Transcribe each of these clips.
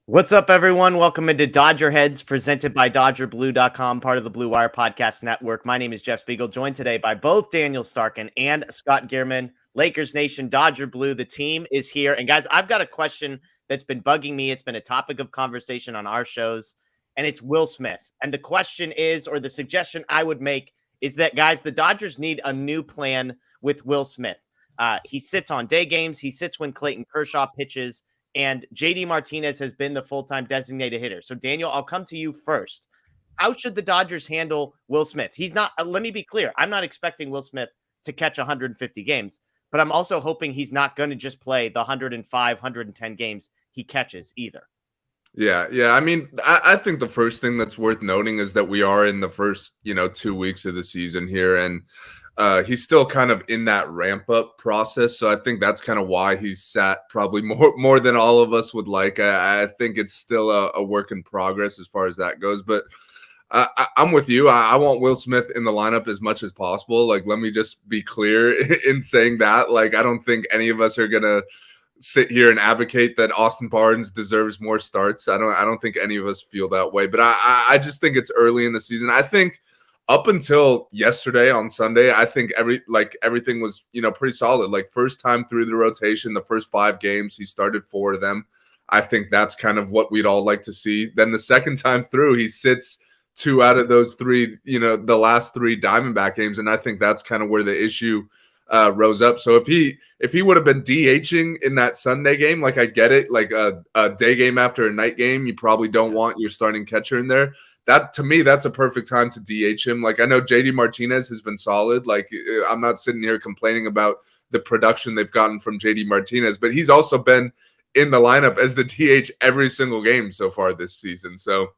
What's up, everyone? Welcome into DodgerHeads, presented by DodgerBlue.com, part of the Blue Wire Podcast Network. My name is Jeff Spiegel, joined today by both Daniel Starkand and Scott Geirman. Lakers Nation, Dodger Blue, the team is here. And guys, I've got a question that's been bugging me. It's been a topic of conversation on our shows, and it's Will Smith. And the question is, or the suggestion I would make is that, guys, the Dodgers need a new plan with Will Smith. He sits on day games. He sits when Clayton Kershaw pitches, and JD Martinez has been the full-time designated hitter. So, Daniel, I'll come to you first. How should the Dodgers handle Will Smith? He's not, let me be clear, I'm not expecting Will Smith to catch 150 games, but I'm also hoping he's not going to just play the 105, 110 games he catches either. Yeah. I mean, I think the first thing that's worth noting is that we are in the first, 2 weeks of the season here, and he's still kind of in that ramp up process. So I think that's kind of why he's sat probably more than all of us would like. I think it's still a work in progress as far as that goes. But I'm with you. I want Will Smith in the lineup as much as possible. Like, let me just be clear in saying that. Like, I don't think any of us are gonna sit here and advocate that Austin Barnes deserves more starts. I don't think any of us feel that way. But I just think it's early in the season. I think up until yesterday on Sunday, I think everything was, pretty solid. Like, first time through the rotation, the first 5 games, he started 4 of them. I think that's kind of what we'd all like to see. Then the second time through, he sits 2 out of those 3, the last 3 Diamondback games. And I think that's kind of where the issue rose up. So if he would have been DHing in that Sunday game, like, I get it, like a day game after a night game, you probably don't want your starting catcher in there. That, to me, that's a perfect time to DH him. Like, I know JD Martinez has been solid. Like, I'm not sitting here complaining about the production they've gotten from JD Martinez, but he's also been in the lineup as the DH every single game so far this season. So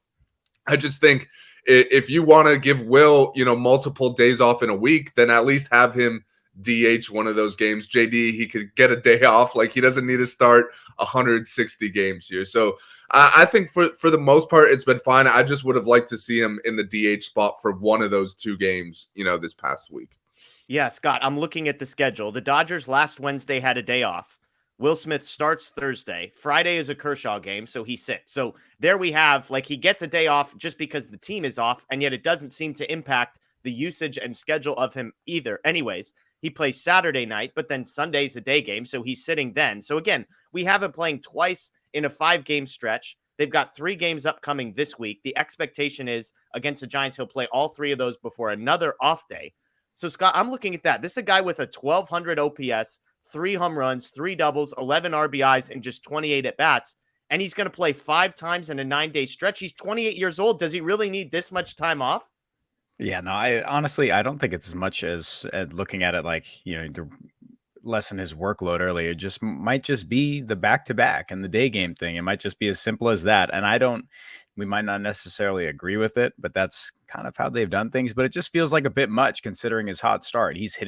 I just think if you want to give Will, multiple days off in a week, then at least have him DH one of those games. JD, he could get a day off. Like, he doesn't need to start 160 games here. So I think for the most part, it's been fine. I just would have liked to see him in the DH spot for one of those 2 games, this past week. Yeah, Scott, I'm looking at the schedule. The Dodgers last Wednesday had a day off. Will Smith starts Thursday. Friday is a Kershaw game, so he sits. So there we have, like, he gets a day off just because the team is off, and yet it doesn't seem to impact the usage and schedule of him either. Anyways, he plays Saturday night, but then Sunday's a day game, so he's sitting then. So again, we have him playing twice in a 5-game stretch. They've got 3 games upcoming this week. The expectation is against the Giants, he'll play all 3 of those before another off day. So, Scott, I'm looking at that. This is a guy with a 1,200 OPS, 3 home runs, 3 doubles, 11 RBIs, and just 28 at-bats. And he's going to play 5 times in a 9-day stretch. He's 28 years old. Does he really need this much time off? Yeah, no, I honestly, I don't think it's as much as looking at it like, to lessen his workload early. It just might just be the back-to-back and the day game thing. It might just be as simple as that. And we might not necessarily agree with it, but that's kind of how they've done things. But it just feels like a bit much considering his hot start. His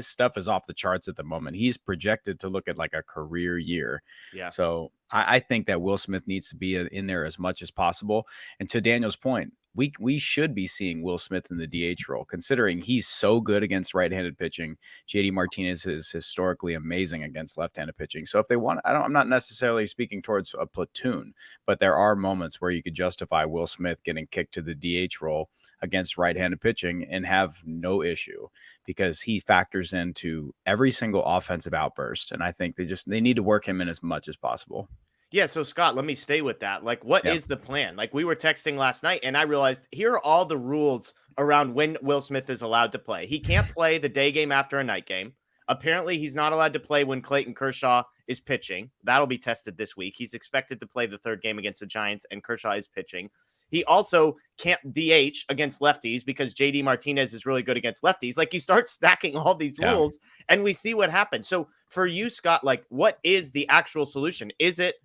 stuff is off the charts at the moment. He's projected to look at like a career year. Yeah. So I think that Will Smith needs to be in there as much as possible. And to Daniel's point, we should be seeing Will Smith in the DH role, considering he's so good against right-handed pitching. JD Martinez is historically amazing against left-handed pitching. So if they want, I'm not necessarily speaking towards a platoon, but there are moments where you could justify Will Smith getting kicked to the DH role against right-handed pitching and have no issue, because he factors into every single offensive outburst. And I think they need to work him in as much as possible. Yeah, so Scott, let me stay with that. Like, what is the plan? Like, we were texting last night, and I realized here are all the rules around when Will Smith is allowed to play. He can't play the day game after a night game. Apparently, he's not allowed to play when Clayton Kershaw is pitching. That'll be tested this week. He's expected to play the 3rd game against the Giants, and Kershaw is pitching. He also can't DH against lefties because JD Martinez is really good against lefties. Like, you start stacking all these rules, and we see what happens. So for you, Scott, like, what is the actual solution? Is it,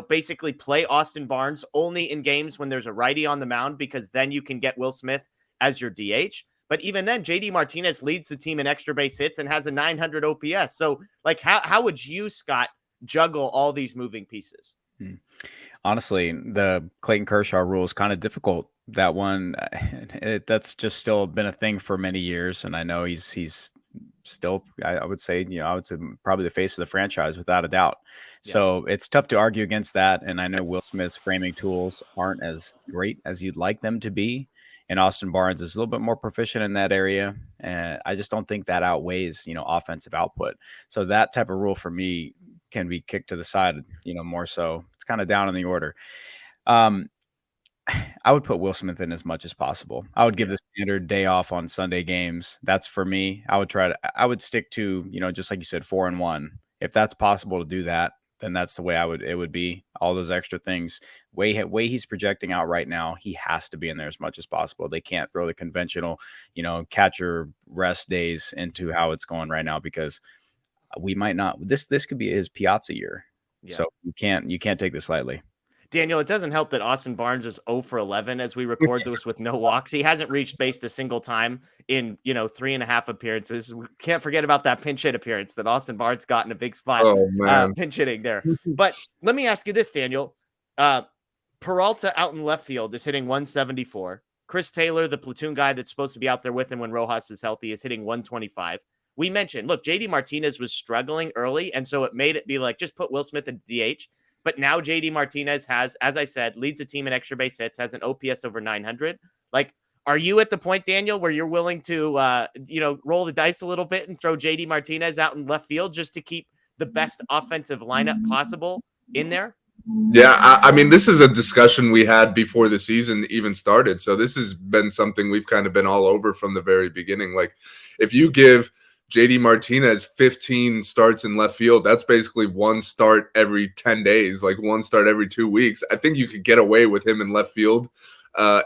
basically play Austin Barnes only in games when there's a righty on the mound, because then you can get Will Smith as your DH? But even then, JD Martinez leads the team in extra base hits and has a 900 OPS. So, like, how would you, Scott, juggle all these moving pieces? Honestly, the Clayton Kershaw rule is kind of difficult. That one, that's just still been a thing for many years. And I know he's still, I would say, probably the face of the franchise without a doubt. So it's tough to argue against that. And I know Will Smith's framing tools aren't as great as you'd like them to be. And Austin Barnes is a little bit more proficient in that area. And I just don't think that outweighs, offensive output. So that type of rule for me can be kicked to the side, more so. It's kind of down in the order. I would put Will Smith in as much as possible. I would give the standard day off on Sunday games. That's for me. I would stick to, just like you said, 4-1. If that's possible to do that, then that's the way it would be. All those extra things, way he's projecting out right now, he has to be in there as much as possible. They can't throw the conventional, catcher rest days into how it's going right now, because we might not, this could be his Piazza year. Yeah. So you can't take this lightly. Daniel, it doesn't help that Austin Barnes is 0 for 11 as we record this with no walks. He hasn't reached base a single time in, 3.5 appearances. We can't forget about that pinch hit appearance that Austin Barnes got in a big spot. Oh, man. Pinch hitting there. But let me ask you this, Daniel. Peralta out in left field is hitting 174. Chris Taylor, the platoon guy that's supposed to be out there with him when Rojas is healthy, is hitting 125. We mentioned, look, JD Martinez was struggling early, and so it made it be like, just put Will Smith in DH. But now JD Martinez has, as I said, leads the team in extra base hits, has an OPS over 900. Like, are you at the point, Daniel, where you're willing to, roll the dice a little bit and throw JD Martinez out in left field just to keep the best offensive lineup possible in there? Yeah, I mean, this is a discussion we had before the season even started. So this has been something we've kind of been all over from the very beginning. Like, if you give JD Martinez 15 starts in left field, that's basically one start every 10 days, like one start every 2 weeks. I think you could get away with him in left field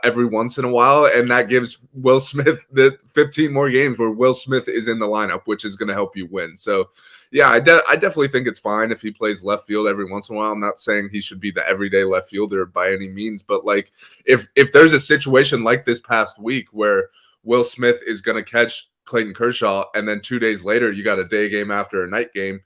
every once in a while, and that gives Will Smith the 15 more games where Will Smith is in the lineup, which is going to help you win. So yeah, I definitely think it's fine if he plays left field every once in a while. I'm not saying he should be the everyday left fielder by any means, but like if there's a situation like this past week where Will Smith is going to catch Clayton Kershaw, and then 2 days later you got a day game after a night game,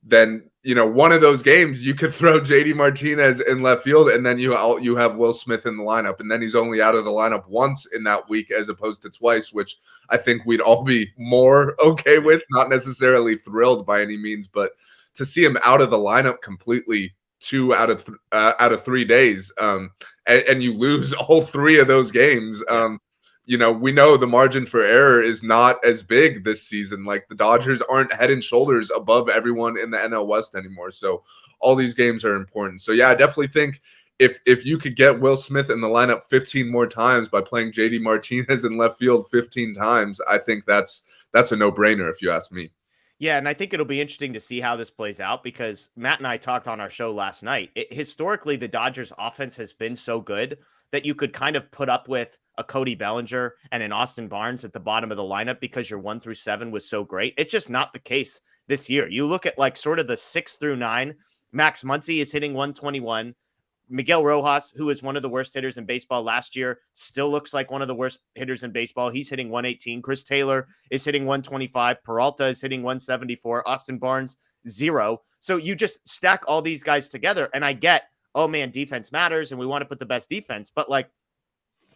then one of those games you could throw JD Martinez in left field, and then you have Will Smith in the lineup, and then he's only out of the lineup once in that week as opposed to twice, which I think we'd all be more okay with. Not necessarily thrilled by any means, but to see him out of the lineup completely 2 out of 3 days, and you lose all 3 of those games. We know the margin for error is not as big this season. Like, the Dodgers aren't head and shoulders above everyone in the NL West anymore. So all these games are important. So yeah, I definitely think if you could get Will Smith in the lineup 15 more times by playing JD Martinez in left field 15 times, I think that's a no-brainer if you ask me. Yeah, and I think it'll be interesting to see how this plays out, because Matt and I talked on our show last night. Historically, the Dodgers offense has been so good that you could kind of put up with a Cody Bellinger and an Austin Barnes at the bottom of the lineup because your 1 through 7 was so great. It's just not the case this year. You look at like sort of the 6 through 9, Max Muncy is hitting 121. Miguel Rojas, who is one of the worst hitters in baseball last year, still looks like one of the worst hitters in baseball. He's hitting 118. Chris Taylor is hitting 125. Peralta is hitting 174. Austin Barnes, 0. So you just stack all these guys together, and I get, oh man, defense matters, and we want to put the best defense. But like,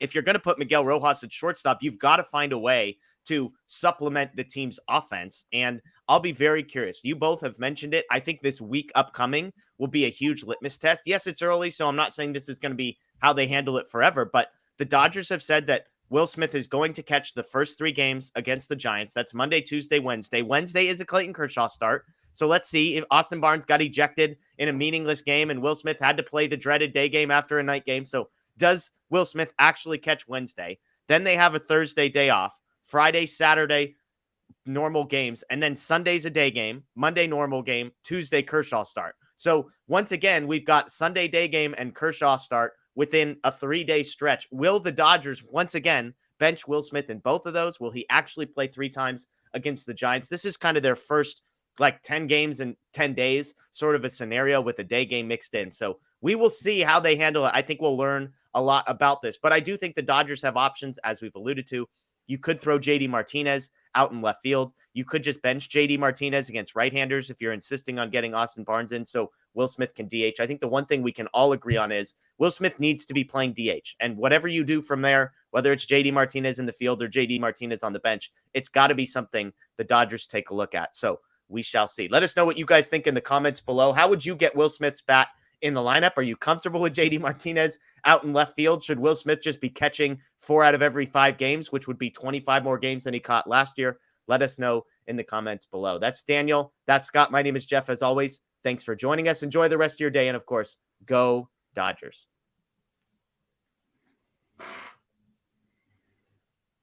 if you're going to put Miguel Rojas at shortstop, you've got to find a way to supplement the team's offense. And I'll be very curious. You both have mentioned it. I think this week upcoming will be a huge litmus test. Yes, it's early, so I'm not saying this is going to be how they handle it forever, but the Dodgers have said that Will Smith is going to catch the first 3 games against the Giants. That's Monday, Tuesday, Wednesday. Wednesday is a Clayton Kershaw start. So let's see if Austin Barnes got ejected in a meaningless game and Will Smith had to play the dreaded day game after a night game. So does Will Smith actually catch Wednesday? Then they have a Thursday day off. Friday, Saturday, normal games. And then Sunday's a day game. Monday, normal game. Tuesday, Kershaw start. So once again, we've got Sunday day game and Kershaw start within a 3-day stretch. Will the Dodgers once again bench Will Smith in both of those? Will he actually play 3 times against the Giants? This is kind of their first 10 games in 10 days, sort of a scenario with a day game mixed in. So we will see how they handle it. I think we'll learn a lot about this, but I do think the Dodgers have options, as we've alluded to. You could throw JD Martinez out in left field. You could just bench JD Martinez against right-handers if you're insisting on getting Austin Barnes in so Will Smith can DH. I think the one thing we can all agree on is Will Smith needs to be playing DH. And whatever you do from there, whether it's JD Martinez in the field or JD Martinez on the bench, it's got to be something the the Dodgers take a look at. So we shall see. Let us know what you guys think in the comments below. How would you get Will Smith's bat in the lineup? Are you comfortable with JD Martinez out in left field? Should Will Smith just be catching 4 out of every 5 games, which would be 25 more games than he caught last year? Let us know in the comments below. That's Daniel. That's Scott. My name is Jeff. As always, thanks for joining us. Enjoy the rest of your day. And of course, go Dodgers.